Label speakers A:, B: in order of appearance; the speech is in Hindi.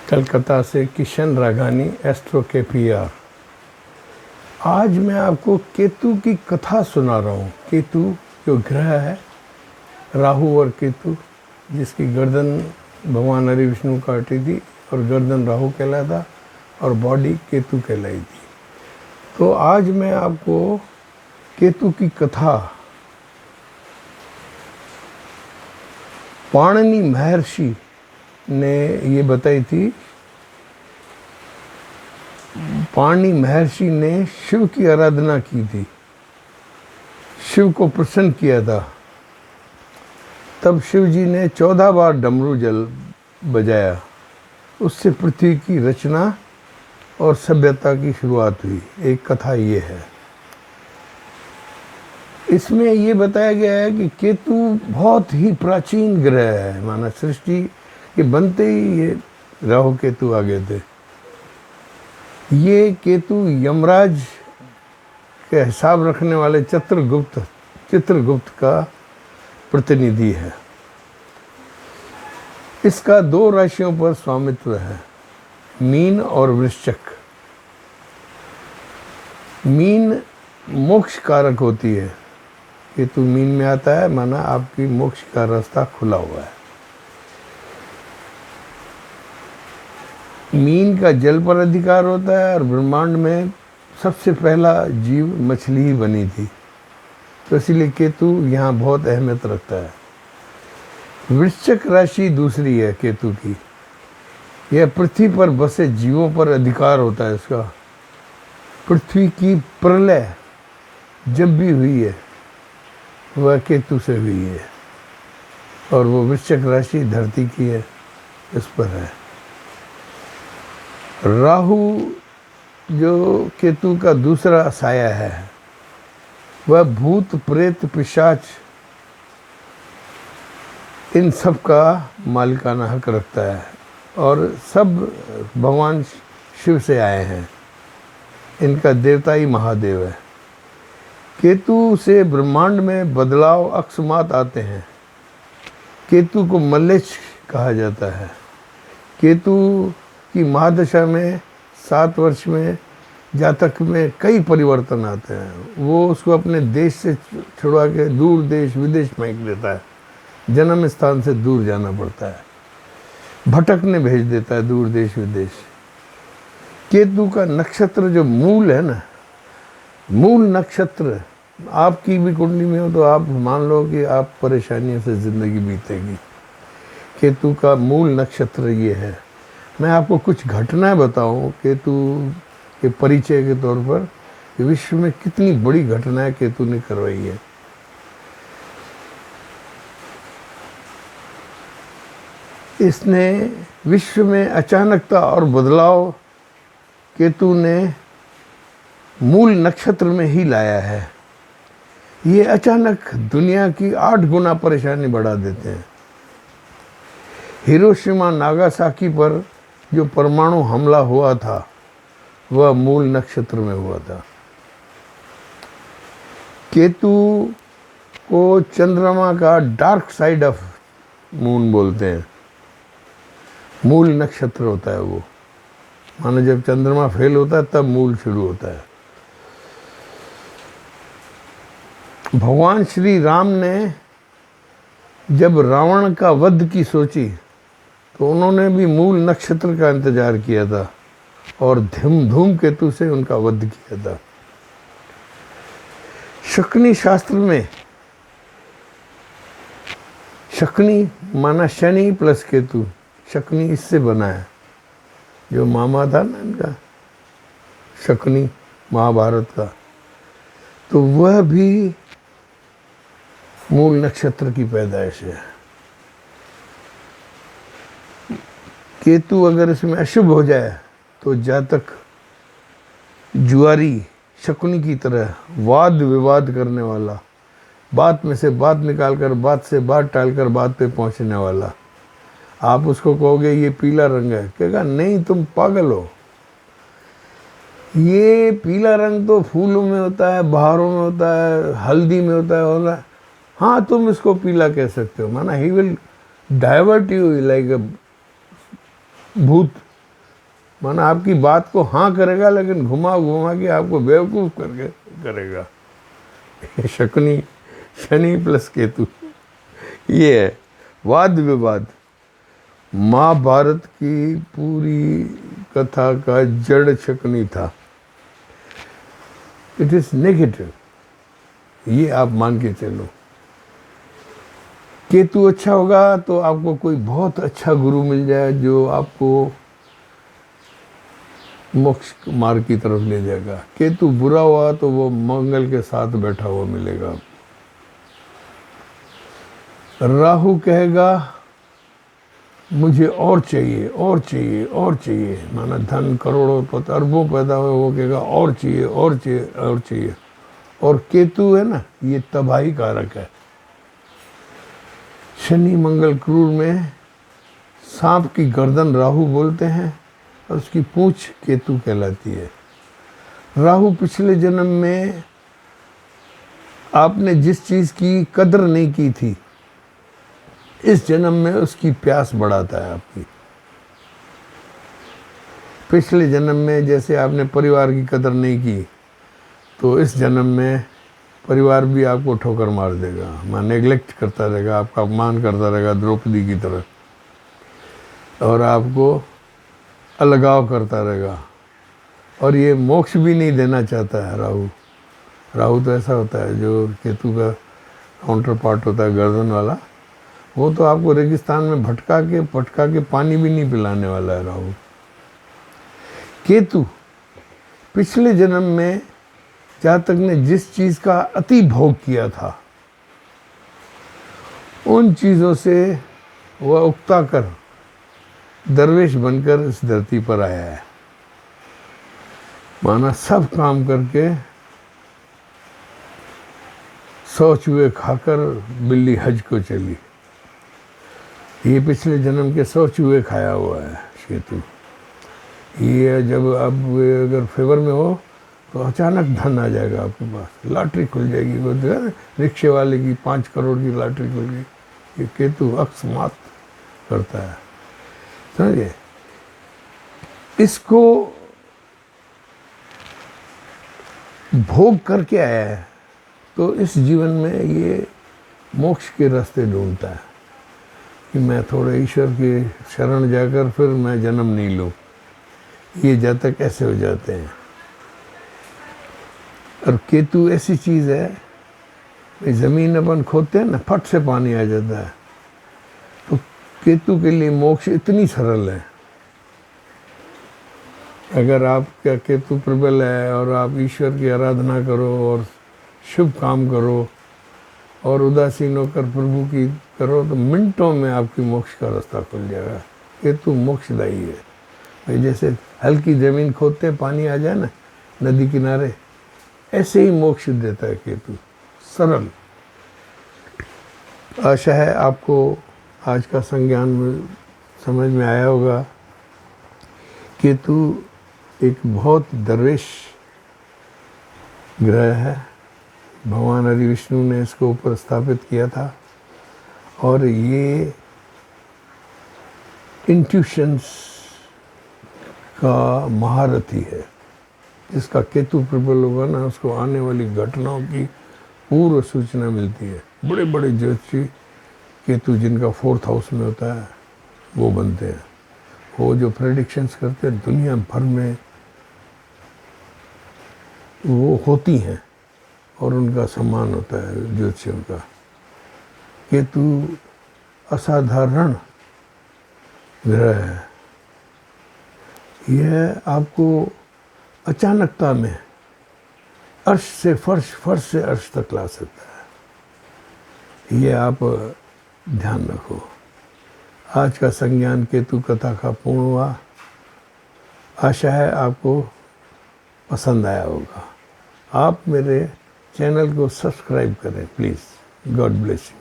A: कलकत्ता से किशन राघानी एस्ट्रो के पीआर। आज मैं आपको केतु की कथा सुना रहा हूँ। केतु जो ग्रह है, राहु और केतु, जिसकी गर्दन भगवान हरि विष्णु काटी थी और गर्दन राहु कहलाता और बॉडी केतु कहलाई थी। तो आज मैं आपको केतु की कथा पाणिनि महर्षि ने ये बताई थी। पाणिनि महर्षि ने शिव की आराधना की थी, शिव को प्रसन्न किया था। तब शिव जी ने 14 बार डमरू जल बजाया। उससे पृथ्वी की रचना और सभ्यता की शुरुआत हुई। एक कथा ये है। इसमें ये बताया गया है कि केतु बहुत ही प्राचीन ग्रह है। माना सृष्टि के बनते ही ये राहु केतु आ गए थे। ये केतु यमराज के हिसाब रखने वाले चित्रगुप्त का प्रतिनिधि है। इसका 2 राशियों पर स्वामित्व है, मीन और वृश्चिक। मीन मोक्ष कारक होती है। केतु मीन में आता है, माना आपकी मोक्ष का रास्ता खुला हुआ है। मीन का जल पर अधिकार होता है और ब्रह्मांड में सबसे पहला जीव मछली ही बनी थी, तो इसीलिए केतु यहाँ बहुत अहमियत रखता है। वृश्चिक राशि दूसरी है केतु की। यह पृथ्वी पर बसे जीवों पर अधिकार होता है इसका। पृथ्वी की प्रलय जब भी हुई है वह केतु से हुई है, और वो वृश्चिक राशि धरती की है, इस पर है। राहु जो केतु का दूसरा साया है, वह भूत प्रेत पिशाच इन सब का मालिकाना हक रखता है, और सब भगवान शिव से आए हैं। इनका देवता ही महादेव है। केतु से ब्रह्मांड में बदलाव अकस्मात आते हैं। केतु को मल्लेश कहा जाता है। केतु की महादशा में 7 वर्ष में जातक में कई परिवर्तन आते हैं। वो उसको अपने देश से छुड़वा के दूर देश विदेश फेंक देता है। जन्म स्थान से दूर जाना पड़ता है, भटकने भेज देता है दूर देश विदेश। केतु का नक्षत्र जो मूल है ना, मूल नक्षत्र आपकी भी कुंडली में हो तो आप मान लो कि आप परेशानियों से ज़िंदगी बीतेगी। केतु का मूल नक्षत्र ये है। मैं आपको कुछ घटनाएं बताऊं केतु के परिचय के तौर पर कि विश्व में कितनी बड़ी घटनाएं केतु ने करवाई है। इसने विश्व में अचानकता और बदलाव केतु ने मूल नक्षत्र में ही लाया है। ये अचानक दुनिया की 8 गुना परेशानी बढ़ा देते हैं। हिरोशिमा नागासाकी पर जो परमाणु हमला हुआ था वह मूल नक्षत्र में हुआ था। केतु को चंद्रमा का डार्क साइड ऑफ मून बोलते हैं। मूल नक्षत्र होता है वो। मानो जब चंद्रमा फेल होता है तब मूल शुरू होता है। भगवान श्री राम ने जब रावण का वध की सोची तो उन्होंने भी मूल नक्षत्र का इंतजार किया था और धूमकेतु से उनका वध किया था। शकुनी शास्त्र में शकुनी माना शनि प्लस केतु। शकुनी इससे बना है, जो मामा था ना इनका शकुनी महाभारत का, तो वह भी मूल नक्षत्र की पैदाइश है। केतु अगर इसमें अशुभ हो जाए तो जातक जुआरी शकुनी की तरह वाद विवाद करने वाला, बात में से बात निकालकर बात से बात टालकर बात पे पहुंचने वाला। आप उसको कहोगे ये पीला रंग है, कहेगा नहीं तुम पागल हो, ये पीला रंग तो फूलों में होता है, बहारों में होता है, हल्दी में होता है। हाँ तुम इसको पीला कह सकते हो। माना he will divert you like अ भूत माना आपकी बात को हाँ करेगा लेकिन घुमा घुमा के आपको बेवकूफ़ करके करेगा। शकुनी, शनि प्लस केतु, ये है वाद विवाद। महाभारत की पूरी कथा का जड़ शकुनी था। इट इज नेगेटिव, ये आप मान के चलो। केतु अच्छा होगा तो आपको कोई बहुत अच्छा गुरु मिल जाए जो आपको मोक्ष मार्ग की तरफ ले जाएगा। केतु बुरा हुआ तो वो मंगल के साथ बैठा हुआ मिलेगा। राहु कहेगा मुझे और चाहिए और चाहिए और चाहिए, माना धन करोड़ों पता अरबों पैदा हुए, वो कहेगा और चाहिए और चाहिए और चाहिए। और केतु है ना, ये तबाही कारक है। शनि मंगल क्रूर में सांप की गर्दन राहु बोलते हैं और उसकी पूंछ केतु कहलाती है। राहु पिछले जन्म में आपने जिस चीज़ की कदर नहीं की थी, इस जन्म में उसकी प्यास बढ़ाता है आपकी। पिछले जन्म में जैसे आपने परिवार की कदर नहीं की, तो इस जन्म में परिवार भी आपको ठोकर मार देगा, मैं नेग्लेक्ट करता रहेगा, आपका अपमान करता रहेगा द्रौपदी की तरह, और आपको अलगाव करता रहेगा। और ये मोक्ष भी नहीं देना चाहता है राहु। राहु तो ऐसा होता है जो केतु का काउंटर पार्ट होता है, गर्दन वाला। वो तो आपको रेगिस्तान में भटका के पानी भी नहीं पिलाने वाला है राहु। केतु पिछले जन्म में जातक ने जिस चीज़ का अति भोग किया था, उन चीज़ों से वह उकता कर दरवेश बनकर इस धरती पर आया है। माना सब काम करके 100 चूहे खाकर बिल्ली हज को चली। ये पिछले जन्म के 100 चूहे खाया हुआ है केतु। ये जब अब अगर फेवर में हो तो अचानक धन आ जाएगा आपके पास, लॉटरी खुल जाएगी। वो रिक्शे वाले की 5 करोड़ की लॉटरी खुल गई। ये केतु अकस्मात करता है, समझे। इसको भोग करके आया है तो इस जीवन में ये मोक्ष के रास्ते ढूंढता है कि मैं थोड़े ईश्वर के शरण जाकर फिर मैं जन्म नहीं लूँ। ये जातक ऐसे हो जाते हैं। और केतु ऐसी चीज़ है, भाई ज़मीन अपन खोदते हैं ना, फट से पानी आ जाता है। तो केतु के लिए मोक्ष इतनी सरल है। अगर आपका केतु प्रबल है और आप ईश्वर की आराधना करो और शुभ काम करो और उदासीन होकर प्रभु की करो, तो मिनटों में आपकी मोक्ष का रास्ता खुल जाएगा। केतु मोक्षदायी है। भाई जैसे हल्की ज़मीन खोदते पानी आ जाए ना नदी किनारे, ऐसे ही मोक्ष देता है केतु, सरल। आशा है आपको आज का संज्ञान में समझ में आया होगा। केतु एक बहुत दरवेश ग्रह है। भगवान हरि विष्णु ने इसको ऊपर स्थापित किया था और ये इंट्यूशंस का महारथी है। जिसका केतु प्रबल होगा ना, उसको आने वाली घटनाओं की पूर्व सूचना मिलती है। बड़े बड़े ज्योतिषी केतु जिनका 4th हाउस में होता है वो बनते हैं। वो जो प्रेडिक्शंस करते हैं दुनिया भर में वो होती हैं और उनका सम्मान होता है ज्योतिषियों का। केतु असाधारण ग्रह है। यह आपको अचानकता में अर्श से फर्श, फर्श से अर्श तक ला सकता है। ये आप ध्यान रखो। आज का संज्ञान केतु कथा का पूर्ण हुआ। आशा है आपको पसंद आया होगा। आप मेरे चैनल को सब्सक्राइब करें प्लीज़। God bless you.